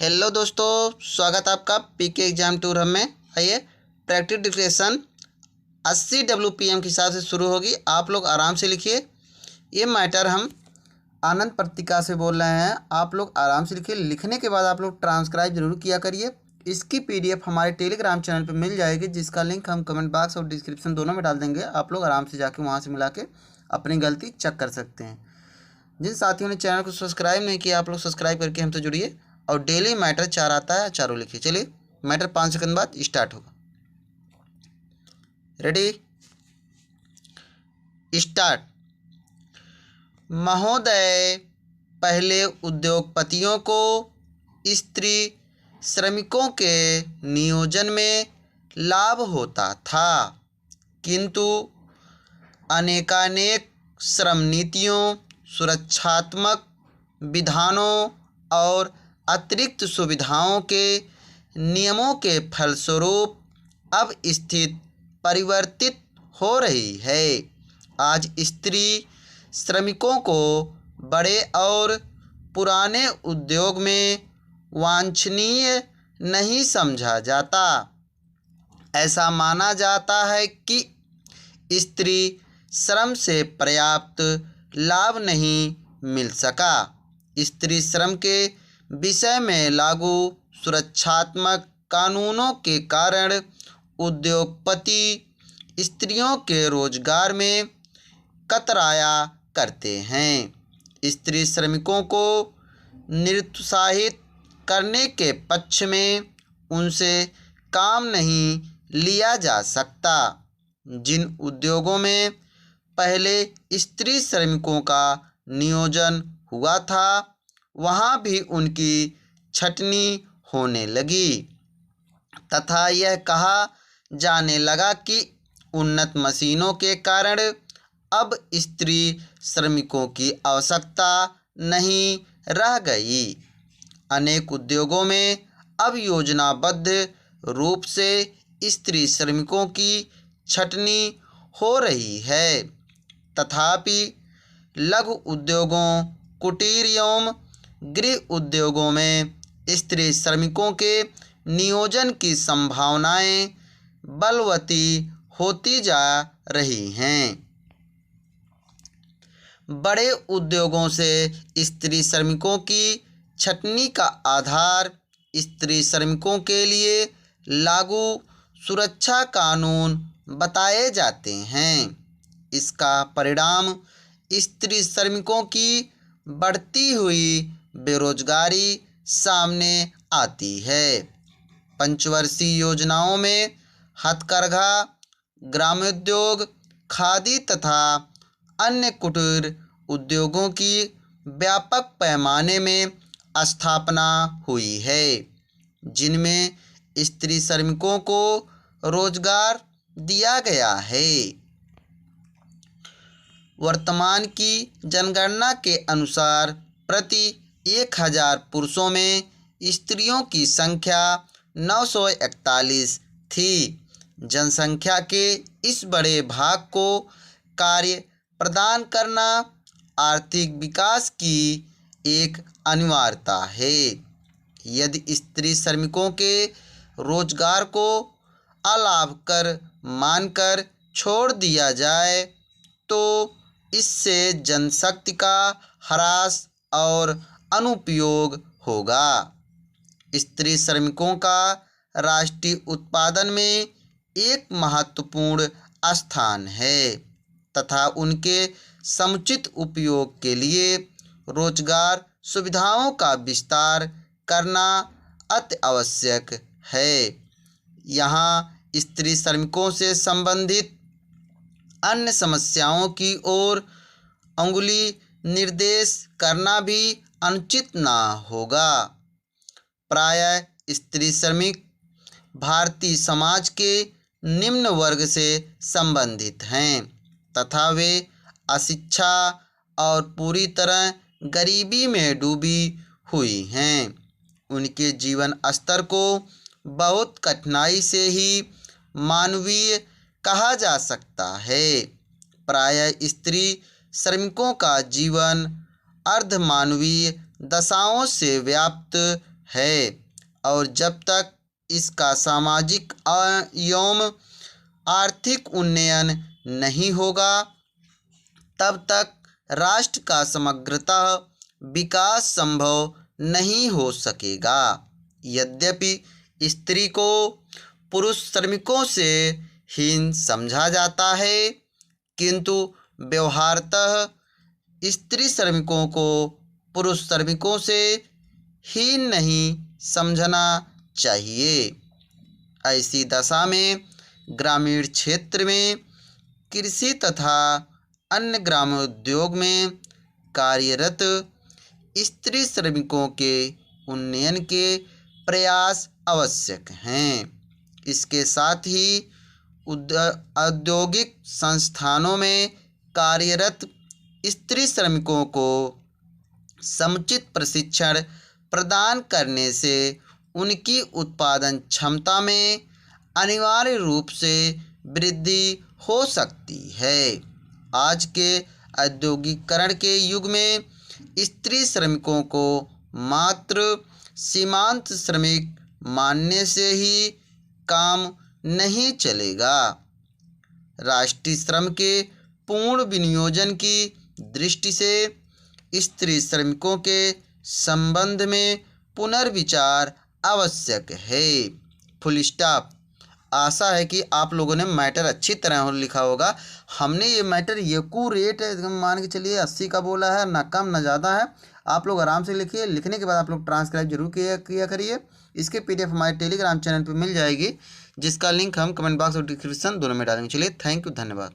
Hello दोस्तों, स्वागत है आपका पीके एग्जाम टूर में। आइए, प्रैक्टिस डिक्टेशन 80 WPM के हिसाब से शुरू होगी। आप लोग आराम से लिखिए। ये मैटर हम आनंद पत्रिका से बोल रहे हैं। आप लोग आराम से लिखिए। लिखने के बाद आप लोग ट्रांसक्राइब जरूर किया करिए। इसकी PDF हमारे टेलीग्राम चैनल पर मिल जाएगी, जिसका लिंक हम कमेंट बॉक्स और डिस्क्रिप्शन दोनों में डाल देंगे। आप लोग आराम से जाके वहाँ से मिला के अपनी गलती चेक कर सकते हैं। जिन साथियों ने चैनल को सब्सक्राइब नहीं किया, आप लोग सब्सक्राइब करके हमसे जुड़िए। और डेली मैटर 4 आता है, चारों लिखिए। चलिए, मैटर 5 सेकंड बाद स्टार्ट होगा। Ready, start. महोदय, पहले उद्योगपतियों को स्त्री श्रमिकों के नियोजन में लाभ होता था, किंतु अनेकानेक श्रम नीतियों, सुरक्षात्मक विधानों और अतिरिक्त सुविधाओं के नियमों के फलस्वरूप अब स्थिति परिवर्तित हो रही है। आज स्त्री श्रमिकों को बड़े और पुराने उद्योग में वांछनीय नहीं समझा जाता। ऐसा माना जाता है कि स्त्री श्रम से पर्याप्त लाभ नहीं मिल सका। स्त्री श्रम के विषय में लागू सुरक्षात्मक कानूनों के कारण उद्योगपति स्त्रियों के रोजगार में कतराया करते हैं। स्त्री श्रमिकों को निरुत्साहित करने के पक्ष में उनसे काम नहीं लिया जा सकता। जिन उद्योगों में पहले स्त्री श्रमिकों का नियोजन हुआ था, वहाँ भी उनकी छटनी होने लगी तथा यह कहा जाने लगा कि उन्नत मशीनों के कारण अब स्त्री श्रमिकों की आवश्यकता नहीं रह गई। अनेक उद्योगों में अब योजनाबद्ध रूप से स्त्री श्रमिकों की छटनी हो रही है। तथापि लघु उद्योगों, कुटीर एवं गृह उद्योगों में स्त्री श्रमिकों के नियोजन की संभावनाएं बलवती होती जा रही हैं। बड़े उद्योगों से स्त्री श्रमिकों की छटनी का आधार स्त्री श्रमिकों के लिए लागू सुरक्षा कानून बताए जाते हैं। इसका परिणाम स्त्री श्रमिकों की बढ़ती हुई बेरोजगारी सामने आती है। पंचवर्षीय योजनाओं में हथकरघा, ग्रामोद्योग, खादी तथा अन्य कुटीर उद्योगों की व्यापक पैमाने में स्थापना हुई है, जिनमें स्त्री श्रमिकों को रोजगार दिया गया है। वर्तमान की जनगणना के अनुसार प्रति 1000 पुरुषों में स्त्रियों की संख्या 941 थी। जनसंख्या के इस बड़े भाग को कार्य प्रदान करना आर्थिक विकास की एक अनिवार्यता है। यदि स्त्री श्रमिकों के रोजगार को अलाभकर मानकर छोड़ दिया जाए तो इससे जनशक्ति का ह्रास और अनुपयोग होगा। स्त्री श्रमिकों का राष्ट्रीय उत्पादन में एक महत्वपूर्ण स्थान है तथा उनके समुचित उपयोग के लिए रोजगार सुविधाओं का विस्तार करना अति आवश्यक है। यहाँ स्त्री श्रमिकों से संबंधित अन्य समस्याओं की ओर अंगुली निर्देश करना भी अनुचित न होगा। प्रायः स्त्री श्रमिक भारतीय समाज के निम्न वर्ग से संबंधित हैं तथा वे अशिक्षा और पूरी तरह गरीबी में डूबी हुई हैं। उनके जीवन स्तर को बहुत कठिनाई से ही मानवीय कहा जा सकता है। प्रायः स्त्री श्रमिकों का जीवन अर्धमानवीय दशाओं से व्याप्त है और जब तक इसका सामाजिक एवं आर्थिक उन्नयन नहीं होगा तब तक राष्ट्र का समग्रतः विकास संभव नहीं हो सकेगा। यद्यपि स्त्री को पुरुष श्रमिकों से हीन समझा जाता है, किंतु व्यवहारतः स्त्री श्रमिकों को पुरुष श्रमिकों से हीन नहीं समझना चाहिए। ऐसी दशा में ग्रामीण क्षेत्र में कृषि तथा अन्य ग्रामोद्योग में कार्यरत स्त्री श्रमिकों के उन्नयन के प्रयास आवश्यक हैं। इसके साथ ही औद्योगिक संस्थानों में कार्यरत स्त्री श्रमिकों को समुचित प्रशिक्षण प्रदान करने से उनकी उत्पादन क्षमता में अनिवार्य रूप से वृद्धि हो सकती है। आज के औद्योगिकरण के युग में स्त्री श्रमिकों को मात्र सीमांत श्रमिक मानने से ही काम नहीं चलेगा। राष्ट्रीय श्रम के पूर्ण विनियोजन की दृष्टि से स्त्री श्रमिकों के संबंध में पुनर्विचार आवश्यक है। Full stop. आशा है कि आप लोगों ने मैटर अच्छी तरह लिखा होगा। हमने ये मैटर एक्यूरेट मान के चलिए 80 का बोला है, ना कम ना ज़्यादा है। आप लोग आराम से लिखिए, लिखने के बाद आप लोग ट्रांसक्राइब जरूर किया करिए। इसके PDF हमारे टेलीग्राम चैनल पर मिल जाएगी, जिसका लिंक हम कमेंट बॉक्स और डिस्क्रिप्शन दोनों में डालेंगे। चलिए, थैंक यू, धन्यवाद।